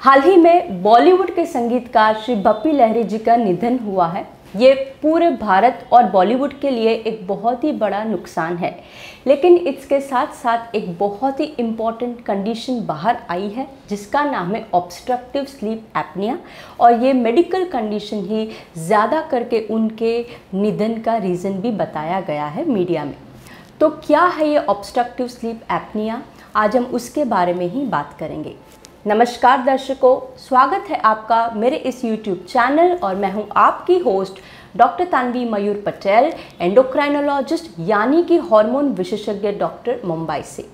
हाल ही में बॉलीवुड के संगीतकार श्री बप्पी लहरी जी का निधन हुआ है। ये पूरे भारत और बॉलीवुड के लिए एक बहुत ही बड़ा नुकसान है, लेकिन इसके साथ साथ एक बहुत ही इम्पॉर्टेंट कंडीशन बाहर आई है जिसका नाम है ऑब्स्ट्रक्टिव स्लीप एपनिया। और ये मेडिकल कंडीशन ही ज़्यादा करके उनके निधन का रीज़न भी बताया गया है मीडिया में। तो क्या है ये ऑब्स्ट्रक्टिव स्लीप एपनिया, आज हम उसके बारे में ही बात करेंगे। नमस्कार दर्शकों, स्वागत है आपका मेरे इस YouTube चैनल और मैं हूं आपकी होस्ट डॉक्टर तानवी मयूर पटेल, एंडोक्राइनोलॉजिस्ट यानी कि हार्मोन विशेषज्ञ डॉक्टर, मुंबई से।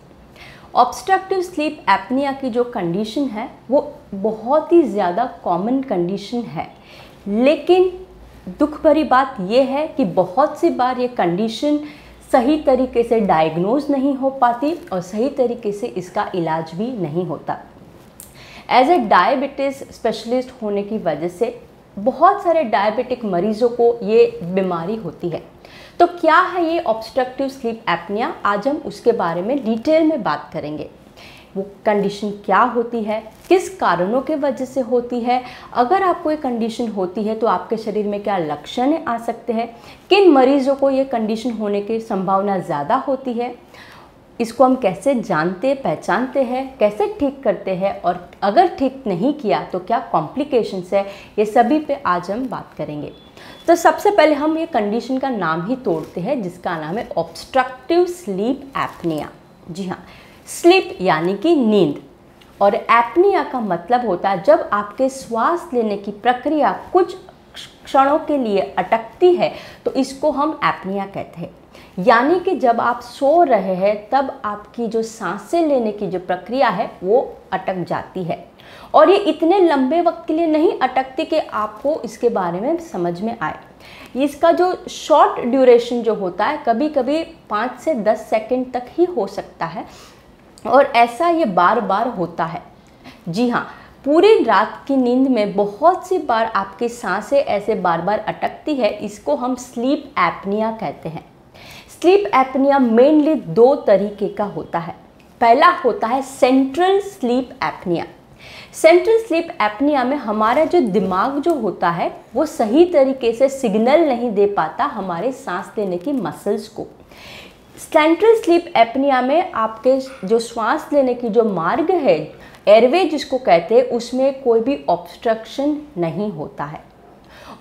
ऑब्स्ट्रक्टिव स्लीप एपनिया की जो कंडीशन है वो बहुत ही ज़्यादा कॉमन कंडीशन है, लेकिन दुख भरी बात यह है कि बहुत सी बार ये कंडीशन सही तरीके से डायग्नोज नहीं हो पाती और सही तरीके से इसका इलाज भी नहीं होता। एज ए डायबिटीज़ स्पेशलिस्ट होने की वजह से बहुत सारे डायबिटिक मरीज़ों को ये बीमारी होती है। तो क्या है ये ऑब्स्ट्रक्टिव स्लीप एपनिया, आज हम उसके बारे में डिटेल में बात करेंगे। वो कंडीशन क्या होती है, किस कारणों के वजह से होती है, अगर आपको ये कंडीशन होती है तो आपके शरीर में क्या लक्षण आ सकते हैं, किन मरीज़ों को ये कंडीशन होने की संभावना ज़्यादा होती है, इसको हम कैसे जानते पहचानते हैं, कैसे ठीक करते हैं और अगर ठीक नहीं किया तो क्या कॉम्प्लिकेशंस है, ये सभी पे आज हम बात करेंगे। तो सबसे पहले हम ये कंडीशन का नाम ही तोड़ते हैं जिसका नाम है ऑब्स्ट्रक्टिव स्लीप एपनिया। जी हाँ, स्लीप यानी कि नींद और एपनिया का मतलब होता है जब आपके श्वास लेने की प्रक्रिया कुछ क्षणों के लिए अटकती है तो इसको हम एपनिया कहते हैं। यानी कि जब आप सो रहे हैं तब आपकी जो सांसें लेने की जो प्रक्रिया है वो अटक जाती है, और ये इतने लंबे वक्त के लिए नहीं अटकती कि आपको इसके बारे में समझ में आए। इसका जो शॉर्ट ड्यूरेशन जो होता है कभी कभी 5 से 10 सेकंड तक ही हो सकता है, और ऐसा ये बार बार होता है। जी हाँ, पूरी रात की नींद में बहुत सी बार आपकी सांसें ऐसे बार बार अटकती है, इसको हम स्लीप एपनिया कहते हैं। स्लीप एपनिया मेनली 2 तरीके का होता है। पहला होता है central sleep apnoea. Central sleep apnoea में हमारा जो दिमाग जो होता है वो सही तरीके से सिग्नल नहीं दे पाता हमारे सांस लेने की मसल्स को। सेंट्रल स्लीप एपनिया में आपके जो श्वास लेने की जो मार्ग है, एयरवे जिसको कहते हैं, उसमें कोई भी ऑब्स्ट्रक्शन नहीं होता है।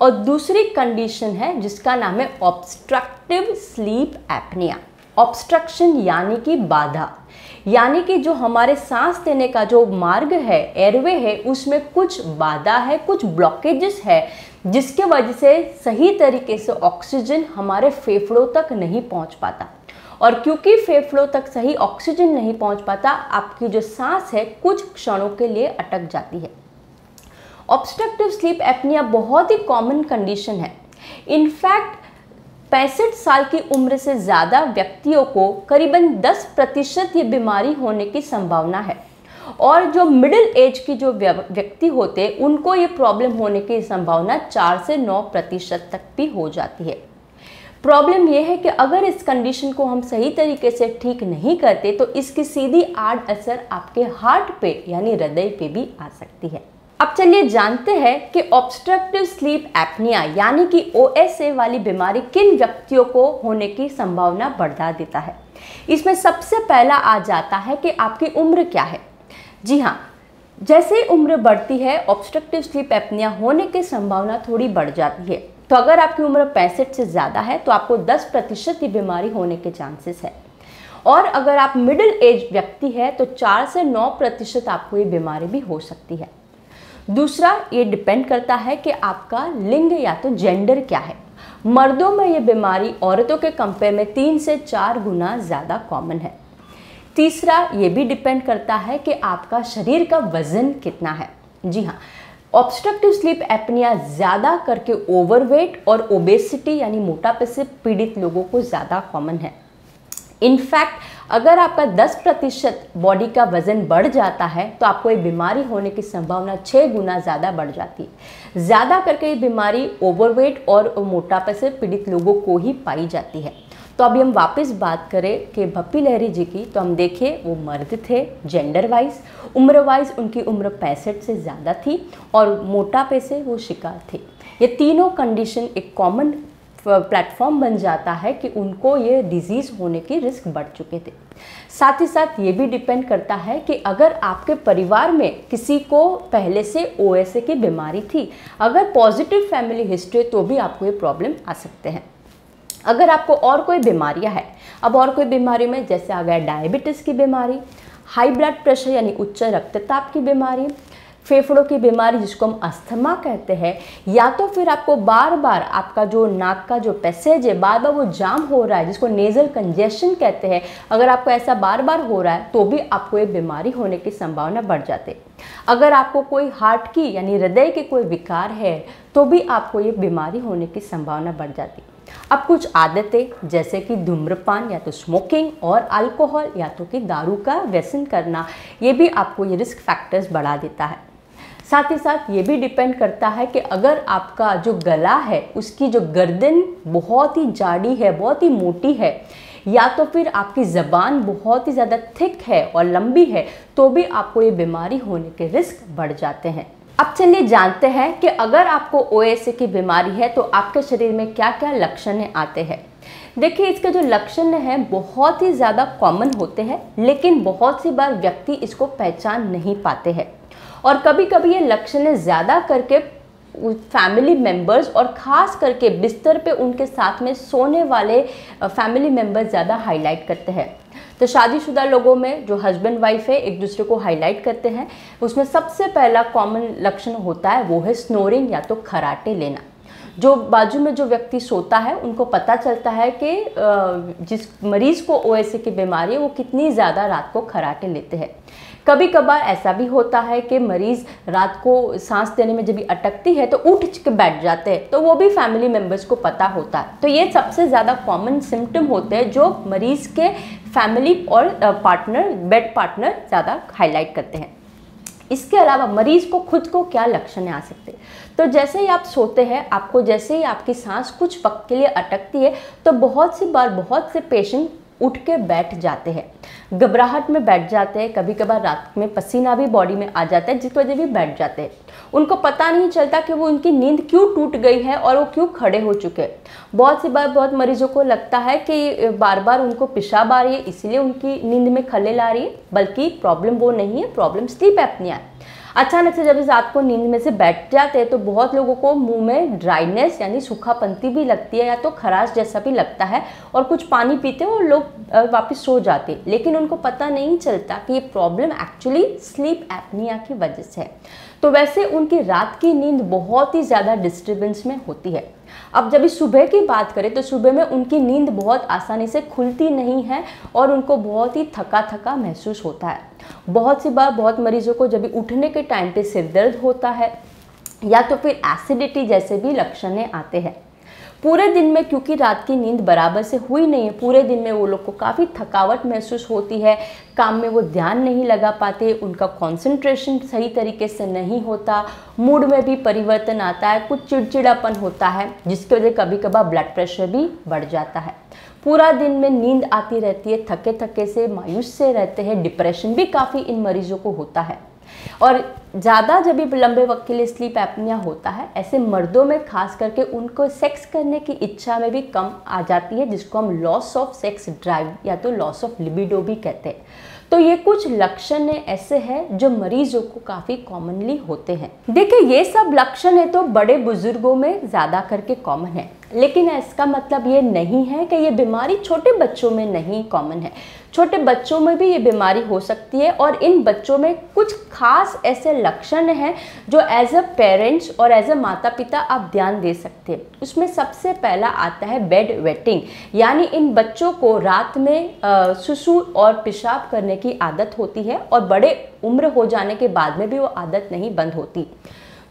और दूसरी कंडीशन है जिसका नाम है ऑब्स्ट्रक्टिव स्लीप एपनिया। ऑब्स्ट्रक्शन यानी कि बाधा, यानी कि जो हमारे सांस लेने का जो मार्ग है, एयरवे है, उसमें कुछ बाधा है, कुछ ब्लॉकेजेस है, जिसके वजह से सही तरीके से ऑक्सीजन हमारे फेफड़ों तक नहीं पहुंच पाता। और क्योंकि फेफड़ों तक सही ऑक्सीजन नहीं पहुंच पाता, आपकी जो सांस है कुछ क्षणों के लिए अटक जाती है। ऑब्स्ट्रक्टिव स्लीप एपनिया बहुत ही कॉमन कंडीशन है। इनफैक्ट 65 साल की उम्र से ज़्यादा व्यक्तियों को करीबन 10% ये बीमारी होने की संभावना है, और जो मिडिल एज की जो व्यक्ति होते हैं उनको ये प्रॉब्लम होने की संभावना 4 से 9% तक भी हो जाती है। प्रॉब्लम यह है कि अगर इस कंडीशन को हम सही तरीके से ठीक नहीं करते तो इसकी सीधी आड़ असर आपके हार्ट पे यानी हृदय पे भी आ सकती है। अब चलिए जानते हैं कि ऑब्स्ट्रक्टिव स्लीप एपनिया यानी कि OSA वाली बीमारी किन व्यक्तियों को होने की संभावना बढ़ा देता है। इसमें सबसे पहला आ जाता है कि आपकी उम्र क्या है। जी हाँ, जैसे ही उम्र बढ़ती है ऑब्स्ट्रक्टिव स्लीप एपनिया होने की संभावना थोड़ी बढ़ जाती है। तो अगर आपकी उम्र 65 से ज़्यादा है तो आपको 10% ये बीमारी होने के चांसेस है, और अगर आप मिडिल एज व्यक्ति है तो 4 से 9% आपको ये बीमारी भी हो सकती है। दूसरा, ये डिपेंड करता है कि आपका लिंग या तो जेंडर क्या है। मर्दों में ये बीमारी औरतों के कंपेयर में 3 से 4 गुना ज़्यादा कॉमन है। तीसरा, ये भी डिपेंड करता है कि आपका शरीर का वजन कितना है। जी हाँ, ऑब्स्ट्रक्टिव स्लीप एपनिया ज़्यादा करके ओवरवेट और ओबेसिटी यानी मोटापे से पीड़ित लोगों को ज़्यादा कॉमन है। इनफैक्ट अगर आपका 10% बॉडी का वज़न बढ़ जाता है तो आपको ये बीमारी होने की संभावना 6 गुना ज़्यादा बढ़ जाती है। ज़्यादा करके ये बीमारी ओवरवेट और मोटापे से पीड़ित लोगों को ही पाई जाती है। तो अभी हम वापस बात करें कि भप्पी लहरी जी की, तो हम देखें वो मर्द थे, जेंडर वाइज, उम्र वाइज उनकी उम्र 65 से ज़्यादा थी और मोटापे से वो शिकार थे। ये तीनों कंडीशन एक कॉमन प्लेटफॉर्म बन जाता है कि उनको ये डिजीज़ होने की रिस्क बढ़ चुके थे। साथ ही साथ ये भी डिपेंड करता है कि अगर आपके परिवार में किसी को पहले से OSA की बीमारी थी, अगर पॉजिटिव फैमिली हिस्ट्री, तो भी आपको ये प्रॉब्लम आ सकते हैं। अगर आपको और कोई बीमारियां हैं, अब और कोई बीमारी में जैसे आ गया डायबिटीज़ की बीमारी, हाई ब्लड प्रेशर यानी उच्च रक्तचाप की बीमारी, फेफड़ों की बीमारी जिसको हम अस्थमा कहते हैं, या तो फिर आपको बार बार आपका जो नाक का जो पैसेज है बार बार वो जाम हो रहा है जिसको नेज़ल कंजेशन कहते हैं, अगर आपको ऐसा बार बार हो रहा है तो भी आपको ये बीमारी होने की संभावना बढ़ जाती है। अगर आपको कोई हार्ट की यानी हृदय के कोई विकार है तो भी आपको ये बीमारी होने की संभावना बढ़ जाती है। अब कुछ आदतें जैसे कि धूम्रपान या तो स्मोकिंग और अल्कोहल या तो कि दारू का व्यसन करना, ये भी आपको ये रिस्क फैक्टर्स बढ़ा देता है। साथ ही साथ ये भी डिपेंड करता है कि अगर आपका जो गला है उसकी जो गर्दन बहुत ही जाड़ी है, बहुत ही मोटी है, या तो फिर आपकी ज़बान बहुत ही ज़्यादा थिक है और लंबी है, तो भी आपको ये बीमारी होने के रिस्क बढ़ जाते हैं। अब चलिए जानते हैं कि अगर आपको OSA की बीमारी है तो आपके शरीर में क्या क्या लक्षण आते हैं। देखिए, इसके जो लक्षण हैं बहुत ही ज़्यादा कॉमन होते हैं, लेकिन बहुत सी बार व्यक्ति इसको पहचान नहीं पाते हैं और कभी कभी ये लक्षण ज़्यादा करके फैमिली मेम्बर्स और ख़ास करके बिस्तर पे उनके साथ में सोने वाले फैमिली मेम्बर्स ज़्यादा हाईलाइट करते हैं। तो शादीशुदा लोगों में जो हस्बैंड वाइफ है एक दूसरे को हाईलाइट करते हैं, उसमें सबसे पहला कॉमन लक्षण होता है वो है स्नोरिंग या तो खराटे लेना। जो बाजू में जो व्यक्ति सोता है उनको पता चलता है कि जिस मरीज़ को OSA की बीमारी है वो कितनी ज़्यादा रात को खराटे लेते हैं। कभी कभार ऐसा भी होता है कि मरीज़ रात को सांस लेने में जब भी अटकती है तो उठ के बैठ जाते हैं, तो वो भी फैमिली मेम्बर्स को पता होता है। तो ये सबसे ज़्यादा कॉमन सिम्टम होते हैं जो मरीज़ के फैमिली और पार्टनर, बेड पार्टनर ज़्यादा हाईलाइट करते हैं। इसके अलावा मरीज़ को खुद को क्या लक्षण आ सकते हैं, तो जैसे ही आप सोते हैं, आपको जैसे ही आपकी सांस कुछ वक्त के लिए अटकती है तो बहुत सी बार बहुत से पेशेंट उठ के बैठ जाते हैं, घबराहट में बैठ जाते हैं, कभी कभार रात में पसीना भी बॉडी में आ जाता है जिस वजह भी बैठ जाते हैं। उनको पता नहीं चलता कि वो उनकी नींद क्यों टूट गई है और वो क्यों खड़े हो चुके हैं। बहुत सी बार बहुत मरीजों को लगता है कि बार बार उनको पेशाब आ रही है इसलिए उनकी नींद में खलेल आ रही है, बल्कि प्रॉब्लम वो नहीं है, प्रॉब्लम स्लीप एपनिया है। अचानक से जब इस रात को नींद में से बैठ जाते हैं तो बहुत लोगों को मुंह में ड्राइनेस यानी सूखापंती भी लगती है या तो खराश जैसा भी लगता है और कुछ पानी पीते हैं और लोग वापस सो जाते हैं, लेकिन उनको पता नहीं चलता कि ये प्रॉब्लम एक्चुअली स्लीप एपनिया की वजह से है। तो वैसे उनकी रात की नींद बहुत ही ज़्यादा डिस्टर्बेंस में होती है। अब जब इस सुबह की बात करें तो सुबह में उनकी नींद बहुत आसानी से खुलती नहीं है और उनको बहुत ही थका थका महसूस होता है। बहुत सी बार बहुत मरीजों को जब उठने के टाइम पे सिर दर्द होता है या तो फिर एसिडिटी जैसे भी लक्षण आते हैं। पूरे दिन में क्योंकि रात की नींद बराबर से हुई नहीं है, पूरे दिन में वो लोग को काफ़ी थकावट महसूस होती है, काम में वो ध्यान नहीं लगा पाते, उनका कंसंट्रेशन सही तरीके से नहीं होता, मूड में भी परिवर्तन आता है, कुछ चिड़चिड़ापन होता है जिसकी वजह कभी कभार ब्लड प्रेशर भी बढ़ जाता है। पूरा दिन में नींद आती रहती है, थके थके से मायूस से रहते हैं, डिप्रेशन भी काफ़ी इन मरीजों को होता है। और ज़्यादा जब भी लंबे वक्त के लिए स्लीप एपनिया होता है, ऐसे मर्दों में खास करके उनको सेक्स करने की इच्छा में भी कम आ जाती है, जिसको हम लॉस ऑफ सेक्स ड्राइव या तो लॉस ऑफ लिबिडो भी कहते हैं। तो ये कुछ लक्षण ऐसे हैं जो मरीजों को काफ़ी कॉमनली होते हैं। देखिए, ये सब लक्षण है तो बड़े बुजुर्गों में ज़्यादा करके कॉमन है, लेकिन इसका मतलब ये नहीं है कि ये बीमारी छोटे बच्चों में नहीं कॉमन है। छोटे बच्चों में भी ये बीमारी हो सकती है और इन बच्चों में कुछ खास ऐसे लक्षण हैं जो एज अ पेरेंट्स और एज अ माता पिता आप ध्यान दे सकते हैं। उसमें सबसे पहला आता है बेड वेटिंग, यानी इन बच्चों को रात में सुसु और पेशाब करने की आदत होती है और बड़े उम्र हो जाने के बाद में भी वो आदत नहीं बंद होती।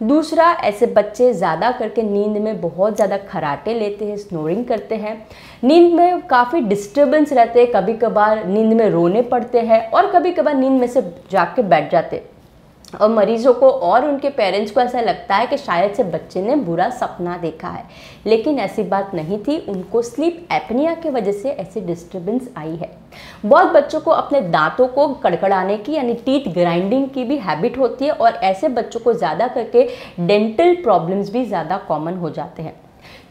दूसरा, ऐसे बच्चे ज़्यादा करके नींद में बहुत ज़्यादा खराटे लेते हैं, स्नोरिंग करते हैं, नींद में काफ़ी डिस्टर्बेंस रहते हैं, कभी कभार नींद में रोने पड़ते हैं और कभी कभार नींद में से जाग के बैठ जाते हैं। और मरीजों को और उनके पेरेंट्स को ऐसा लगता है कि शायद से बच्चे ने बुरा सपना देखा है, लेकिन ऐसी बात नहीं थी। उनको स्लीप एपनिया की वजह से ऐसी डिस्टर्बेंस आई है। बहुत बच्चों को अपने दांतों को कड़कड़ाने की यानी टीथ ग्राइंडिंग की भी हैबिट होती है, और ऐसे बच्चों को ज़्यादा करके डेंटल प्रॉब्लम्स भी ज़्यादा कॉमन हो जाते हैं।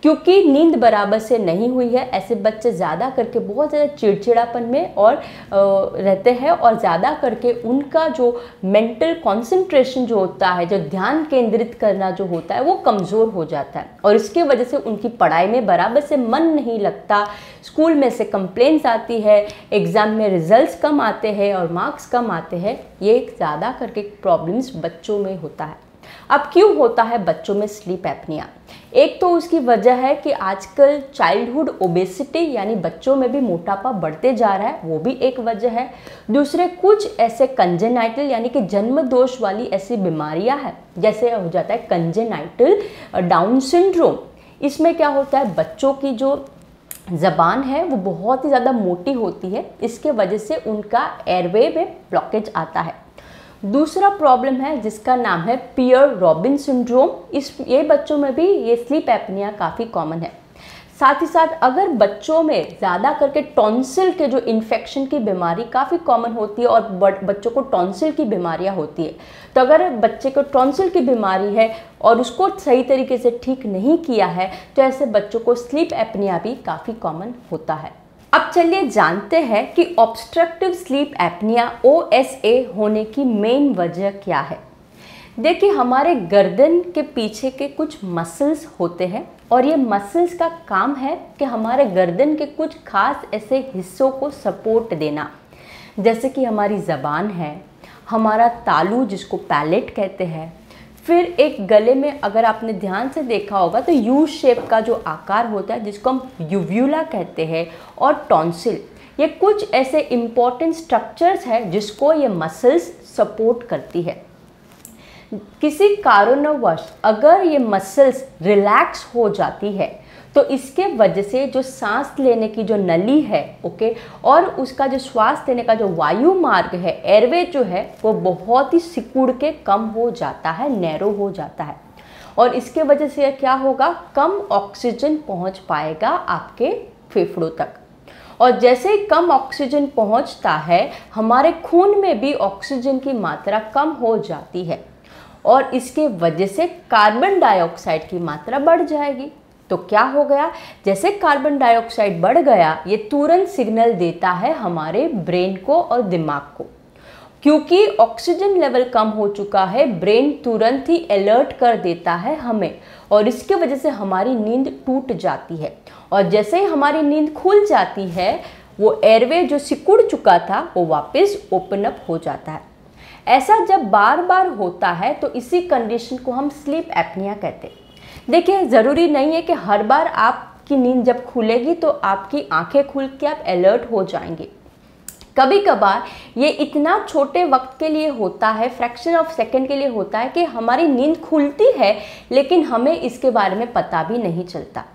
क्योंकि नींद बराबर से नहीं हुई है, ऐसे बच्चे ज़्यादा करके बहुत ज़्यादा चिड़चिड़ापन में और रहते हैं, और ज़्यादा करके उनका जो मेंटल कंसंट्रेशन जो होता है, जो ध्यान केंद्रित करना जो होता है, वो कमज़ोर हो जाता है, और इसके वजह से उनकी पढ़ाई में बराबर से मन नहीं लगता। स्कूल में से कंप्लेंट्स आती है, एग्ज़ाम में रिजल्ट्स कम आते हैं और मार्क्स कम आते हैं। ये ज़्यादा करके प्रॉब्लम्स बच्चों में होता है। अब क्यों होता है बच्चों में स्लीप एपनिया? एक तो उसकी वजह है कि आजकल चाइल्डहुड ओबेसिटी यानी बच्चों में भी मोटापा बढ़ते जा रहा है, वो भी एक वजह है। दूसरे कुछ ऐसे कंजेनाइटल यानी कि जन्म दोष वाली ऐसी बीमारियां हैं, जैसे हो जाता है कंजेनाइटल डाउन सिंड्रोम। इसमें क्या होता है, बच्चों की जो ज़बान है वो बहुत ही ज़्यादा मोटी होती है, इसके वजह से उनका एयरवे में ब्लॉकेज आता है। दूसरा प्रॉब्लम है जिसका नाम है पियर रॉबिन सिंड्रोम। ये बच्चों में भी ये स्लीप एपनिया काफ़ी कॉमन है। साथ ही साथ अगर बच्चों में ज़्यादा करके टॉन्सिल के जो इन्फेक्शन की बीमारी काफ़ी कॉमन होती है, और बच्चों को टॉन्सिल की बीमारियां होती है, तो अगर बच्चे को टॉन्सिल की बीमारी है और उसको सही तरीके से ठीक नहीं किया है, तो ऐसे बच्चों को स्लीप एपनिया भी काफ़ी कॉमन होता है। अब चलिए जानते हैं कि ऑब्स्ट्रक्टिव स्लीप एपनिया OSA होने की मेन वजह क्या है। देखिए, हमारे गर्दन के पीछे के कुछ मसल्स होते हैं, और ये मसल्स का काम है कि हमारे गर्दन के कुछ खास ऐसे हिस्सों को सपोर्ट देना, जैसे कि हमारी ज़बान है, हमारा तालू जिसको पैलेट कहते हैं, फिर एक गले में अगर आपने ध्यान से देखा होगा तो यू शेप का जो आकार होता है जिसको हम यूव्यूला कहते हैं, और टॉन्सिल, ये कुछ ऐसे इम्पॉर्टेंट स्ट्रक्चर्स हैं जिसको ये मसल्स सपोर्ट करती है। किसी कारणवश अगर ये मसल्स रिलैक्स हो जाती है तो इसके वजह से जो सांस लेने की जो नली है, ओके, और उसका जो श्वास लेने का जो वायु मार्ग है, एयरवे जो है, वो बहुत ही सिकुड़ के कम हो जाता है, नैरो हो जाता है, और इसके वजह से क्या होगा, कम ऑक्सीजन पहुंच पाएगा आपके फेफड़ों तक। और जैसे ही कम ऑक्सीजन पहुंचता है, हमारे खून में भी ऑक्सीजन की मात्रा कम हो जाती है, और इसके वजह से कार्बन डाइऑक्साइड की मात्रा बढ़ जाएगी। तो क्या हो गया, जैसे कार्बन डाइऑक्साइड बढ़ गया, ये तुरंत सिग्नल देता है हमारे ब्रेन को और दिमाग को। क्योंकि ऑक्सीजन लेवल कम हो चुका है, ब्रेन तुरंत ही अलर्ट कर देता है हमें, और इसके वजह से हमारी नींद टूट जाती है, और जैसे ही हमारी नींद खुल जाती है, वो एयरवे जो सिकुड़ चुका था वो वापस ओपन अप हो जाता है। ऐसा जब बार बार होता है तो इसी कंडीशन को हम स्लीप एपनिया कहते हैं। देखिए, ज़रूरी नहीं है कि हर बार आपकी नींद जब खुलेगी तो आपकी आंखें खुल के आप अलर्ट हो जाएंगे। कभी कभार ये इतना छोटे वक्त के लिए होता है, फ्रैक्शन ऑफ सेकंड के लिए होता है, कि हमारी नींद खुलती है लेकिन हमें इसके बारे में पता भी नहीं चलता।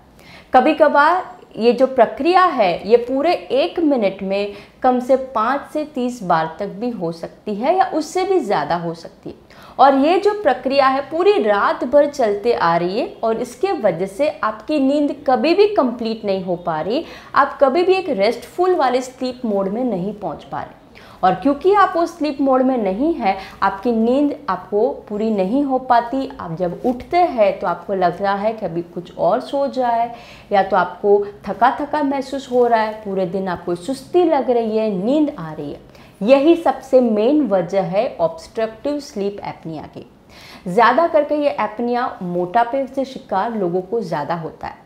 कभी कभार ये जो प्रक्रिया है ये पूरे 1 मिनट में कम से 5 से 30 बार तक भी हो सकती है, या उससे भी ज़्यादा हो सकती है। और ये जो प्रक्रिया है पूरी रात भर चलते आ रही है, और इसके वजह से आपकी नींद कभी भी कंप्लीट नहीं हो पा रही, आप कभी भी एक रेस्टफुल वाले स्लीप मोड में नहीं पहुंच पा रहे। और क्योंकि आप वो स्लीप मोड में नहीं है, आपकी नींद आपको पूरी नहीं हो पाती। आप जब उठते हैं तो आपको लग रहा है कि अभी कुछ और सो जाए, या तो आपको थका थका महसूस हो रहा है, पूरे दिन आपको सुस्ती लग रही है, नींद आ रही है। यही सबसे मेन वजह है ऑब्स्ट्रक्टिव स्लीप एपनिया की। ज़्यादा करके ये एपनिया मोटापे से शिकार लोगों को ज़्यादा होता है।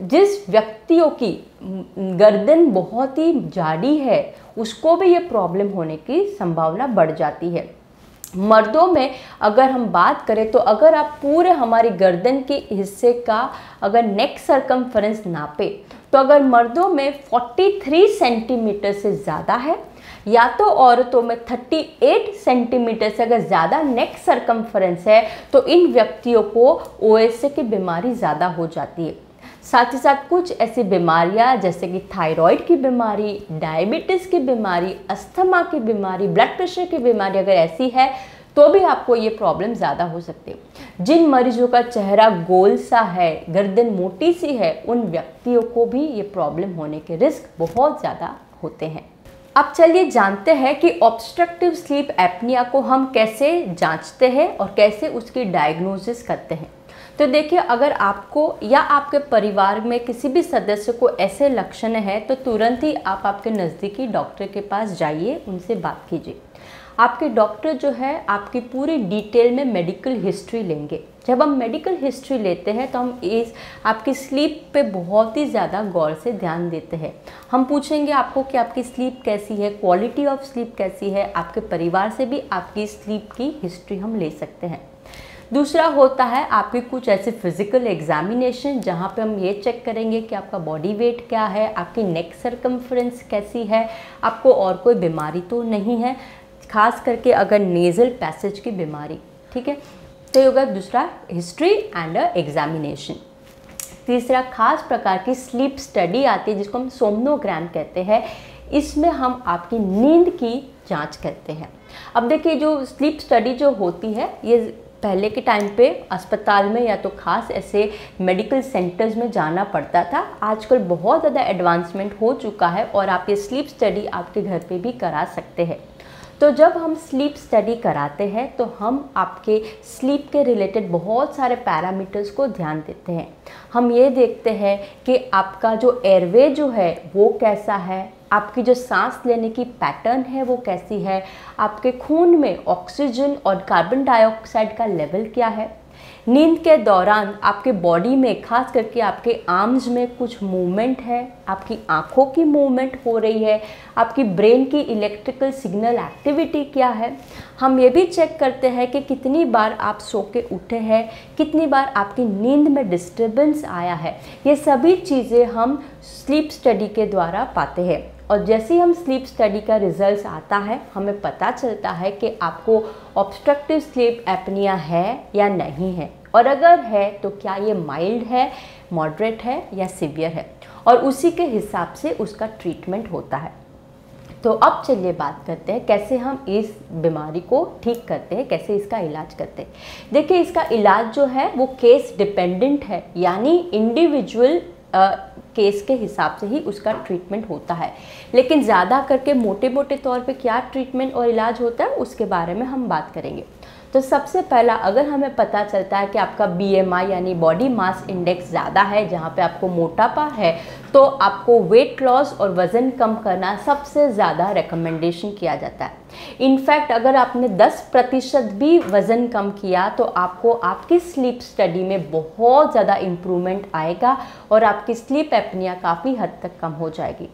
जिस व्यक्तियों की गर्दन बहुत ही जाड़ी है, उसको भी ये प्रॉब्लम होने की संभावना बढ़ जाती है। मर्दों में अगर हम बात करें तो अगर आप पूरे हमारी गर्दन के हिस्से का अगर नेक सर्कमफ्रेंस नापे, तो अगर मर्दों में 43 सेंटीमीटर से ज़्यादा है, या तो औरतों में 38 सेंटीमीटर से अगर ज़्यादा नेक सर्कमफ्रेंस है, तो इन व्यक्तियों को OSA की बीमारी ज़्यादा हो जाती है। साथ ही साथ कुछ ऐसी बीमारियां जैसे कि थायराइड की बीमारी, डायबिटीज़ की बीमारी, अस्थमा की बीमारी, ब्लड प्रेशर की बीमारी अगर ऐसी है तो भी आपको ये प्रॉब्लम ज़्यादा हो सकती है। जिन मरीजों का चेहरा गोल सा है, गर्दन मोटी सी है, उन व्यक्तियों को भी ये प्रॉब्लम होने के रिस्क बहुत ज़्यादा होते हैं। अब चलिए जानते हैं कि ऑब्स्ट्रक्टिव स्लीप एपनिया को हम कैसे जांचते हैं और कैसे उसकी डायग्नोसिस करते हैं। तो देखिए, अगर आपको या आपके परिवार में किसी भी सदस्य को ऐसे लक्षण हैं तो तुरंत ही आप आपके नज़दीकी डॉक्टर के पास जाइए, उनसे बात कीजिए। आपके डॉक्टर जो है आपकी पूरी डिटेल में मेडिकल हिस्ट्री लेंगे। जब हम मेडिकल हिस्ट्री लेते हैं तो हम इस आपकी स्लीप पे बहुत ही ज़्यादा गौर से ध्यान देते हैं। हम पूछेंगे आपको कि आपकी स्लीप कैसी है, क्वालिटी ऑफ स्लीप कैसी है। आपके परिवार से भी आपकी स्लीप की हिस्ट्री हम ले सकते हैं। दूसरा होता है आपकी कुछ ऐसे फिजिकल एग्जामिनेशन, जहाँ पे हम ये चेक करेंगे कि आपका बॉडी वेट क्या है, आपकी नेक सर्कम्फ्रेंस कैसी है, आपको और कोई बीमारी तो नहीं है, खास करके अगर नेज़ल पैसेज की बीमारी, ठीक है। तो ये होगा दूसरा, हिस्ट्री एंड एग्जामिनेशन। तीसरा, खास प्रकार की स्लीप स्टडी आती है जिसको हम सोमनोग्राम कहते हैं। इसमें हम आपकी नींद की जांच करते हैं। अब देखिए, जो स्लीप स्टडी जो होती है ये पहले के टाइम पे अस्पताल में या तो खास ऐसे मेडिकल सेंटर्स में जाना पड़ता था। आजकल बहुत ज़्यादा एडवांसमेंट हो चुका है और आप ये स्लीप स्टडी आपके घर पे भी करा सकते हैं। तो जब हम स्लीप स्टडी कराते हैं तो हम आपके स्लीप के रिलेटेड बहुत सारे पैरामीटर्स को ध्यान देते हैं। हम ये देखते हैं कि आपका जो एयरवे जो है वो कैसा है, आपकी जो सांस लेने की पैटर्न है वो कैसी है, आपके खून में ऑक्सीजन और कार्बन डाइऑक्साइड का लेवल क्या है। नींद के दौरान आपके बॉडी में, खास करके आपके आर्म्स में कुछ मूवमेंट है, आपकी आंखों की मूवमेंट हो रही है, आपकी ब्रेन की इलेक्ट्रिकल सिग्नल एक्टिविटी क्या है। हम ये भी चेक करते हैं कि कितनी बार आप सो के उठे हैं, कितनी बार आपकी नींद में डिस्टर्बेंस आया है। ये सभी चीज़ें हम स्लीप स्टडी के द्वारा पाते हैं। और जैसे ही हम स्लीप स्टडी का रिजल्ट आता है, हमें पता चलता है कि आपको ऑब्स्ट्रक्टिव स्लीप एपनिया है या नहीं है, और अगर है तो क्या ये माइल्ड है, मॉडरेट है या सीवियर है, और उसी के हिसाब से उसका ट्रीटमेंट होता है। तो अब चलिए बात करते हैं कैसे हम इस बीमारी को ठीक करते हैं, कैसे इसका इलाज करते हैं। देखिए, इसका इलाज जो है वो केस डिपेंडेंट है, यानी इंडिविजुअल केस के हिसाब से ही उसका ट्रीटमेंट होता है। लेकिन ज़्यादा करके मोटे मोटे तौर पे क्या ट्रीटमेंट और इलाज होता है उसके बारे में हम बात करेंगे। तो सबसे पहला, अगर हमें पता चलता है कि आपका BMI यानी बॉडी मास इंडेक्स ज़्यादा है, जहाँ पे आपको मोटापा है, तो आपको वेट लॉस और वज़न कम करना सबसे ज़्यादा रिकमेंडेशन किया जाता है। इनफैक्ट अगर आपने 10% भी वज़न कम किया तो आपको आपकी स्लीप स्टडी में बहुत ज़्यादा इम्प्रूवमेंट आएगा और आपकी स्लीप एपनिया काफ़ी हद तक कम हो जाएगी।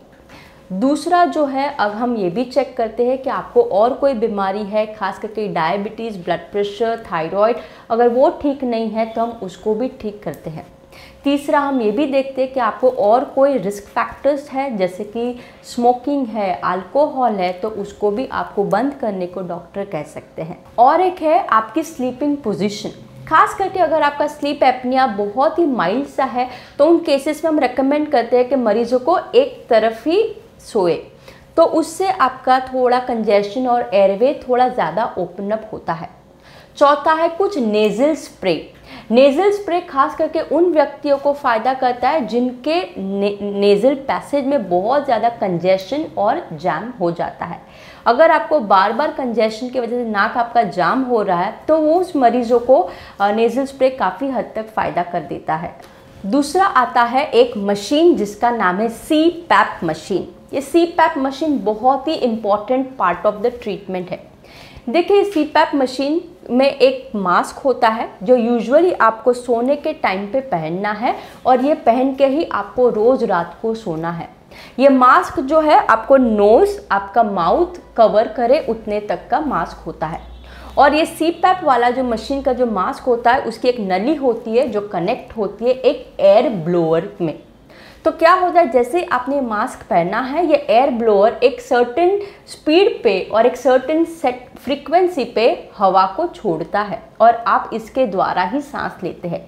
दूसरा जो है, अब हम ये भी चेक करते हैं कि आपको और कोई बीमारी है, खास करके डायबिटीज़, ब्लड प्रेशर, थायराइड, अगर वो ठीक नहीं है तो हम उसको भी ठीक करते हैं। तीसरा, हम ये भी देखते हैं कि आपको और कोई रिस्क फैक्टर्स है, जैसे कि स्मोकिंग है, अल्कोहल है, तो उसको भी आपको बंद करने को डॉक्टर कह सकते हैं। और एक है आपकी स्लीपिंग पोजीशन। खास करके अगर आपका स्लीप एपनिया बहुत ही माइल्ड सा है तो उन केसेस में हम रेकमेंड करते हैं कि मरीजों को एक तरफ ही सोए, तो उससे आपका थोड़ा कंजेशन और एयरवे थोड़ा ज़्यादा ओपन अप होता है। चौथा है कुछ नेज़ल स्प्रे। नेज़ल स्प्रे खास करके उन व्यक्तियों को फ़ायदा करता है जिनके नेज़ल पैसेज में बहुत ज़्यादा कंजेशन और जाम हो जाता है। अगर आपको बार बार कंजेशन की वजह से नाक आपका जाम हो रहा है तो वो उस मरीजों को नेज़ल स्प्रे काफ़ी हद तक फ़ायदा कर देता है। दूसरा आता है एक मशीन जिसका नाम है CPAP मशीन। ये CPAP मशीन बहुत ही important part of the treatment है। देखिए, CPAP मशीन में एक मास्क होता है जो यूजुअली आपको सोने के टाइम पे पहनना है, और ये पहन के ही आपको रोज़ रात को सोना है। ये मास्क जो है आपको नोज़, आपका माउथ कवर करे उतने तक का मास्क होता है। और ये CPAP वाला जो मशीन का जो मास्क होता है उसकी एक नली होती है जो कनेक्ट होती है एक एयर ब्लोअर में। तो क्या होता है, जैसे आपने मास्क पहना है, ये एयर ब्लोअर एक सर्टेन स्पीड पे और एक सर्टेन सेट फ्रीक्वेंसी पे हवा को छोड़ता है और आप इसके द्वारा ही सांस लेते हैं।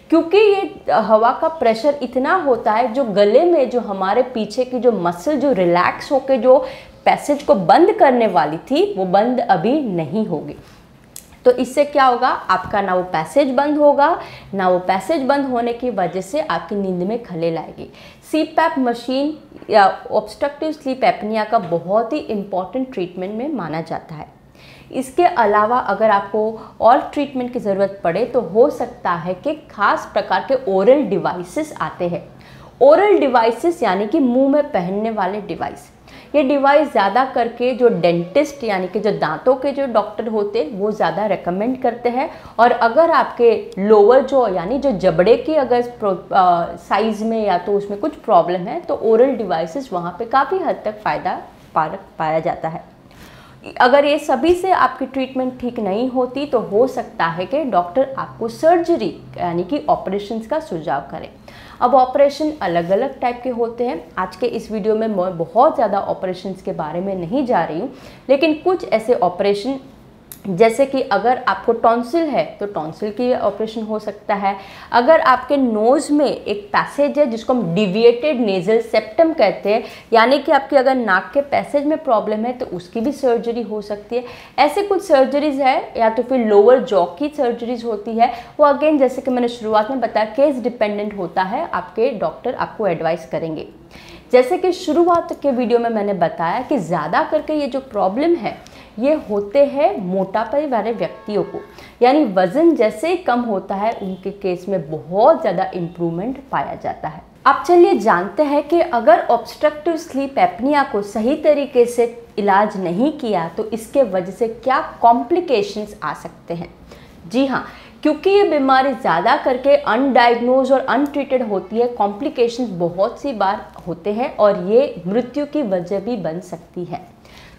क्योंकि ये हवा का प्रेशर इतना होता है, जो गले में जो हमारे पीछे की जो मसल जो रिलैक्स होकर जो पैसेज को बंद करने वाली थी वो बंद अभी नहीं होगी। तो इससे क्या होगा, आपका ना वो पैसेज बंद होगा, ना वो पैसेज बंद होने की वजह से आपकी नींद में खलेल आएगी। CPAP मशीन या ऑब्स्ट्रक्टिव स्लीप एपनिया का बहुत ही इम्पॉर्टेंट ट्रीटमेंट में माना जाता है। इसके अलावा अगर आपको और ट्रीटमेंट की ज़रूरत पड़े तो हो सकता है कि खास प्रकार के ओरल डिवाइसेस आते हैं। ओरल डिवाइसेस यानी कि मुंह में पहनने वाले डिवाइस। ये डिवाइस ज़्यादा करके जो डेंटिस्ट यानी कि जो दांतों के जो डॉक्टर होते हैं वो ज़्यादा रेकमेंड करते हैं। और अगर आपके लोअर जॉ यानी जो जबड़े की अगर साइज़ में या तो उसमें कुछ प्रॉब्लम है तो ओरल डिवाइसेस वहाँ पे काफ़ी हद तक फ़ायदा पाया जाता है। अगर ये सभी से आपकी ट्रीटमेंट ठीक नहीं होती तो हो सकता है कि डॉक्टर आपको सर्जरी यानी कि ऑपरेशंस का सुझाव करें। अब ऑपरेशन अलग अलग टाइप के होते हैं। आज के इस वीडियो में मैं बहुत ज़्यादा ऑपरेशंस के बारे में नहीं जा रही हूँ, लेकिन कुछ ऐसे ऑपरेशन जैसे कि अगर आपको टॉन्सिल है तो टॉन्सिल की ऑपरेशन हो सकता है। अगर आपके नोज़ में एक पैसेज है जिसको हम डिविएटेड नेज़ल सेप्टम कहते हैं, यानी कि आपकी अगर नाक के पैसेज में प्रॉब्लम है तो उसकी भी सर्जरी हो सकती है। ऐसे कुछ सर्जरीज़ है, या तो फिर लोअर जॉ की सर्जरीज होती है। वो अगेन जैसे कि मैंने शुरुआत में बताया केस डिपेंडेंट होता है, आपके डॉक्टर आपको एडवाइस करेंगे। जैसे कि शुरुआत के वीडियो में मैंने बताया कि ज़्यादा करके ये जो प्रॉब्लम है ये होते हैं मोटापे वाले व्यक्तियों को, यानी वज़न जैसे ही कम होता है उनके केस में बहुत ज़्यादा इम्प्रूवमेंट पाया जाता है। अब चलिए जानते हैं कि अगर ऑब्स्ट्रक्टिव स्लीप एपनिया को सही तरीके से इलाज नहीं किया तो इसके वजह से क्या कॉम्प्लिकेशंस आ सकते हैं। जी हाँ, क्योंकि ये बीमारी ज़्यादा करके अनडायग्नोज और अनट्रीटेड होती है, कॉम्प्लिकेशंस बहुत सी बार होते हैं और ये मृत्यु की वजह भी बन सकती है।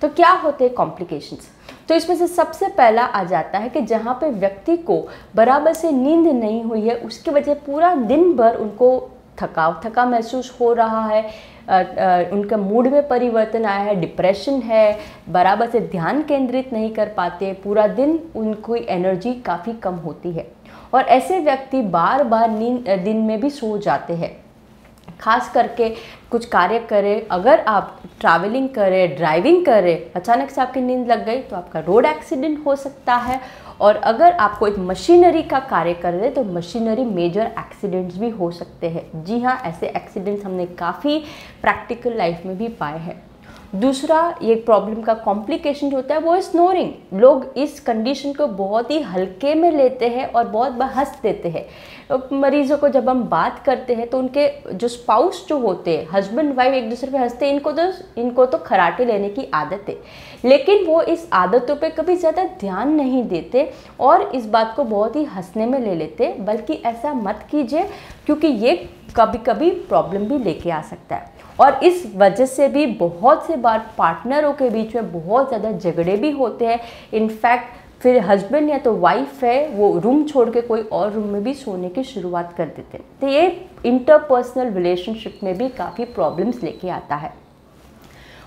तो क्या होते हैं कॉम्प्लिकेशंस? तो इसमें से सबसे पहला आ जाता है कि जहाँ पे व्यक्ति को बराबर से नींद नहीं हुई है, उसकी वजह पूरा दिन भर उनको थका महसूस हो रहा है, उनका मूड में परिवर्तन आया है, डिप्रेशन है, बराबर से ध्यान केंद्रित नहीं कर पाते, पूरा दिन उनकी एनर्जी काफ़ी कम होती है। और ऐसे व्यक्ति बार बार दिन में भी सो जाते हैं। खास करके कुछ कार्य करें, अगर आप ट्रैवलिंग करें, ड्राइविंग करें, अचानक से आपकी नींद लग गई तो आपका रोड एक्सीडेंट हो सकता है। और अगर आप कोई मशीनरी का कार्य कर रहे हैं तो मशीनरी मेजर एक्सीडेंट्स भी हो सकते हैं। जी हाँ, ऐसे एक्सीडेंट्स हमने काफ़ी प्रैक्टिकल लाइफ में भी पाए हैं। दूसरा ये प्रॉब्लम का कॉम्प्लिकेशन होता है वो है स्नोरिंग। लोग इस कंडीशन को बहुत ही हल्के में लेते हैं और बहुत बार हंस देते हैं। मरीजों को जब हम बात करते हैं तो उनके जो स्पाउस जो होते हैं, हस्बैंड वाइफ एक दूसरे पे हंसते हैं, इनको तो खराटे लेने की आदत है, लेकिन वो इस आदतों पे कभी ज़्यादा ध्यान नहीं देते और इस बात को बहुत ही हंसने में ले लेते। बल्कि ऐसा मत कीजिए, क्योंकि ये कभी कभी प्रॉब्लम भी लेके आ सकता है। और इस वजह से भी बहुत से बार पार्टनरों के बीच में बहुत ज़्यादा झगड़े भी होते हैं। इनफैक्ट फिर हस्बैंड या तो वाइफ है वो रूम छोड़ के कोई और रूम में भी सोने की शुरुआत कर देते हैं। तो ये इंटरपर्सनल रिलेशनशिप में भी काफ़ी प्रॉब्लम्स लेके आता है।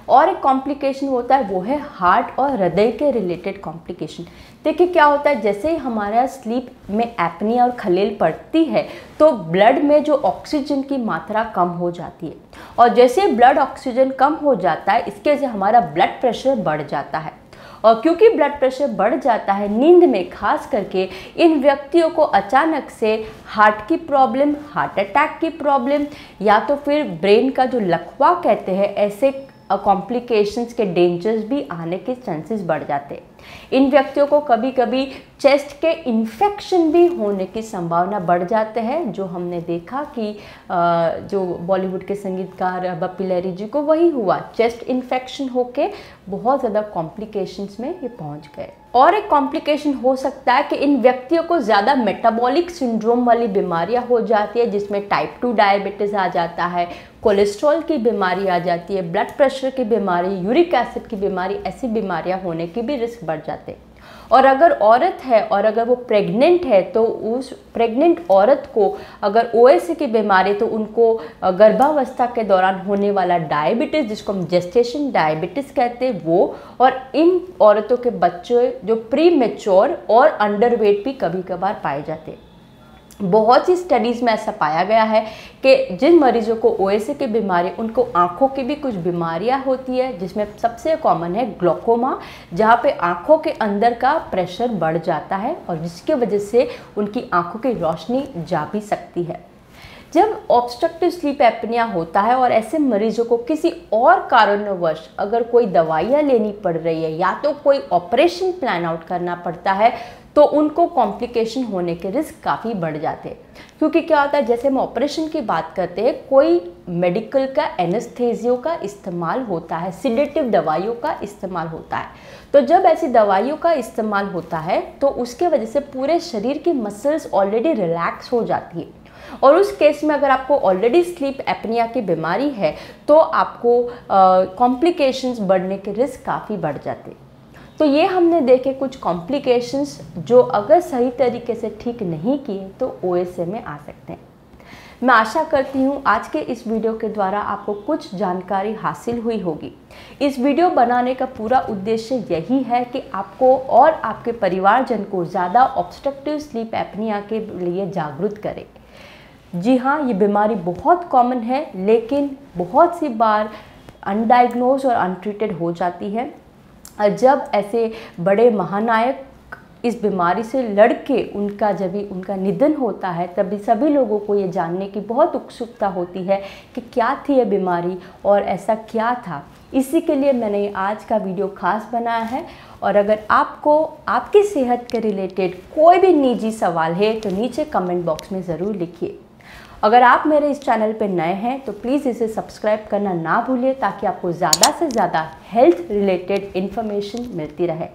और एक कॉम्प्लिकेशन होता है वो है हार्ट और हृदय के रिलेटेड कॉम्प्लिकेशन। देखिए क्या होता है, जैसे ही हमारा स्लीप में एपनिया और खलेल पड़ती है तो ब्लड में जो ऑक्सीजन की मात्रा कम हो जाती है, और जैसे ब्लड ऑक्सीजन कम हो जाता है इसके वजह से हमारा ब्लड प्रेशर बढ़ जाता है। और क्योंकि ब्लड प्रेशर बढ़ जाता है नींद में, खास करके इन व्यक्तियों को अचानक से हार्ट की प्रॉब्लम, हार्ट अटैक की प्रॉब्लम, या तो फिर ब्रेन का जो लकवा कहते हैं, ऐसे कॉम्प्लिकेशंस के डेंजर्स भी आने के चांसेस बढ़ जाते हैं। इन व्यक्तियों को कभी कभी चेस्ट के इन्फेक्शन भी होने की संभावना बढ़ जाते हैं, जो हमने देखा कि जो बॉलीवुड के संगीतकार बप्पी लहरी जी को वही हुआ, चेस्ट इन्फेक्शन होके बहुत ज़्यादा कॉम्प्लिकेशंस में ये पहुंच गए। और एक कॉम्प्लिकेशन हो सकता है कि इन व्यक्तियों को ज़्यादा मेटाबॉलिक सिंड्रोम वाली बीमारियां हो जाती है, जिसमें टाइप 2 डायबिटीज़ आ जाता है, कोलेस्ट्रॉल की बीमारी आ जाती है, ब्लड प्रेशर की बीमारी, यूरिक एसिड की बीमारी, ऐसी बीमारियां होने की भी रिस्क बढ़ जाते हैं। और अगर औरत है और अगर वो प्रेग्नेंट है तो उस प्रेग्नेंट औरत को अगर ओएसी की बीमारी, तो उनको गर्भावस्था के दौरान होने वाला डायबिटीज़, जिसको हम जेस्टेशन डायबिटीज़ कहते हैं, वो, और इन औरतों के बच्चे जो प्री मैच्योर और अंडरवेट भी कभी कभार पाए जाते हैं। बहुत सी स्टडीज़ में ऐसा पाया गया है कि जिन मरीजों को ओएसए की बीमारी, उनको आँखों की भी कुछ बीमारियां होती है, जिसमें सबसे कॉमन है ग्लोकोमा, जहाँ पे आँखों के अंदर का प्रेशर बढ़ जाता है और जिसकी वजह से उनकी आँखों की रोशनी जा भी सकती है। जब ऑब्स्ट्रक्टिव स्लीप एपनिया होता है और ऐसे मरीजों को किसी और कारणवश अगर कोई दवाइयाँ लेनी पड़ रही है या तो कोई ऑपरेशन प्लान आउट करना पड़ता है, तो उनको कॉम्प्लिकेशन होने के रिस्क काफ़ी बढ़ जाते हैं। क्योंकि क्या होता है, जैसे हम ऑपरेशन की बात करते हैं, कोई मेडिकल का एनेस्थेसियो का इस्तेमाल होता है, सिडेटिव दवाइयों का इस्तेमाल होता है। तो जब ऐसी दवाइयों का इस्तेमाल होता है तो उसके वजह से पूरे शरीर की मसल्स ऑलरेडी रिलैक्स हो जाती है, और उस केस में अगर आपको ऑलरेडी स्लीप एपनिया की बीमारी है तो आपको कॉम्प्लिकेशंस बढ़ने के रिस्क काफ़ी बढ़ जाते हैं। तो ये हमने देखे कुछ कॉम्प्लिकेशंस जो अगर सही तरीके से ठीक नहीं किए तो ओएसए में आ सकते हैं। मैं आशा करती हूँ आज के इस वीडियो के द्वारा आपको कुछ जानकारी हासिल हुई होगी। इस वीडियो बनाने का पूरा उद्देश्य यही है कि आपको और आपके परिवारजन को ज़्यादा ऑब्स्ट्रक्टिव स्लीप एपनिया के लिए जागरूक करें। जी हाँ, ये बीमारी बहुत कॉमन है, लेकिन बहुत सी बार अनडायग्नोज और अनट्रीटेड हो जाती है। और जब ऐसे बड़े महानायक इस बीमारी से लड़के जब भी उनका निधन होता है, तभी सभी लोगों को ये जानने की बहुत उत्सुकता होती है कि क्या थी ये बीमारी और ऐसा क्या था। इसी के लिए मैंने आज का वीडियो खास बनाया है। और अगर आपको आपकी सेहत के रिलेटेड कोई भी निजी सवाल है तो नीचे कमेंट बॉक्स में ज़रूर लिखिए। अगर आप मेरे इस चैनल पर नए हैं तो प्लीज़ इसे सब्सक्राइब करना ना भूलिए, ताकि आपको ज़्यादा से ज़्यादा हेल्थ रिलेटेड इन्फॉर्मेशन मिलती रहे।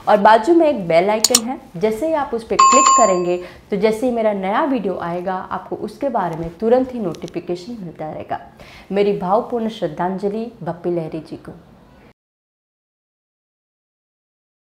और बाजू में एक बेल आइकन है, जैसे ही आप उस पर क्लिक करेंगे तो जैसे ही मेरा नया वीडियो आएगा आपको उसके बारे में तुरंत ही नोटिफिकेशन मिलता रहेगा। मेरी भावपूर्ण श्रद्धांजलि बप्पी लहरी जी को।